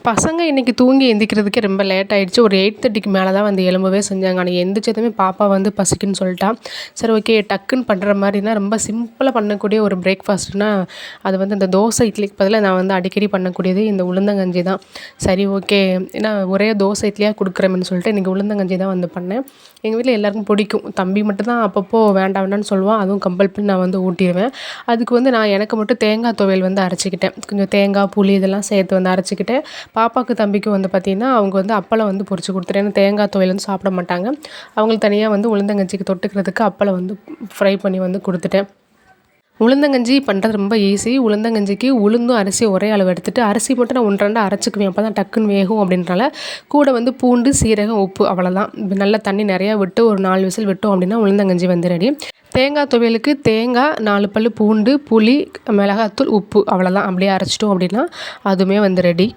பசங்க இன்னைக்கு தூங்கி எந்திரிக்கிறதுக்கே ரொம்ப லேட் ஆயிடுச்சு. ஒரு 8:30க்கு மேல தான் வந்து எழும்பவே செஞ்சாங்க. ஆனா எந்திரிச்சதுமே பாப்பா வந்து பசிக்குன்னு சொல்லிட்டா. சரி ஓகே டக்குன்னு பண்ற மாரினா ரொம்ப சிம்பிளா பண்ணக்கூடிய ஒரு பிரேக்ஃபாஸ்ட்னா, அது வந்து இந்த தோசை, இட்லிக்கு பதிலா நான் வந்து அடிக்கடி பண்ணக்கூடியது இந்த உளுந்தங்கஞ்சி தான். சரி ஓகே ஏன்னா ஒரே தோசை, இட்லியா குடுக்குறோமேன்னு சொல்லிட்டு இன்னைக்கு உளுந்தங்கஞ்சி தான் வந்து பண்ணேன். எங்க வீட்ல எல்லாருக்கும் பிடிக்கும். தம்பி மட்டும் தான் அப்பப்போ வேண்டாம் வேண்டாம்னு சொல்லுவான். அதுவும் கம்பல் பண்ணி நான் வந்து ஊட்டிருவேன். அதுக்கு வந்து நான் எனக்கு மட்டும் தேங்காய் துவையல் வந்து அரைச்சுக்கிட்டேன். கொஞ்சம் தேங்காய், புளி இதெல்லாம் சேர்த்து வந்து அரைச்சுக்கிட்டேன். பாப்பாவுக்கு, தம்பிக்கும் வந்து பார்த்திங்கன்னா, அவங்க வந்து அப்பளம் வந்து பொரிச்சு குடுத்துட்டேன். ஏன்னா தேங்காய் துவையல் வந்து சாப்பிட மாட்டாங்க. அவங்களுக்கு தனியா வந்து உளுந்தங்கஞ்சிக்கு தொட்டுக்கிறதுக்கு அப்பளம் வந்து ஃப்ரை பண்ணி வந்து குடுத்துட்டேன். உளுந்தங்கஞ்சி பண்ணுறது ரொம்ப ஈஸி. உளுந்தங்கஞ்சிக்கு உளுந்தும் அரிசியும் ஒரே அளவு எடுத்துட்டு, அரிசி மட்டும் நான் 1, 2 அரைச்சுக்குவேன். அப்போ தான் டக்குன்னு வேகும் அப்படின்றனால, கூட வந்து பூண்டு, சீரகம், உப்பு அவ்வளோதான். நல்லா தண்ணி நிறையா விட்டு ஒரு 4 விசில் விட்டோம் அப்படின்னா உளுந்தங்கஞ்சி வந்து ரெடி. தேங்காய் துவையலுக்கு தேங்காய், 4 பல்லு பூண்டு, புளி, மிளகாத்தூள், உப்பு அவ்வளோதான். அப்படியே அரைச்சிட்டோம் அப்படின்னா அதுவுமே வந்து ரெடி.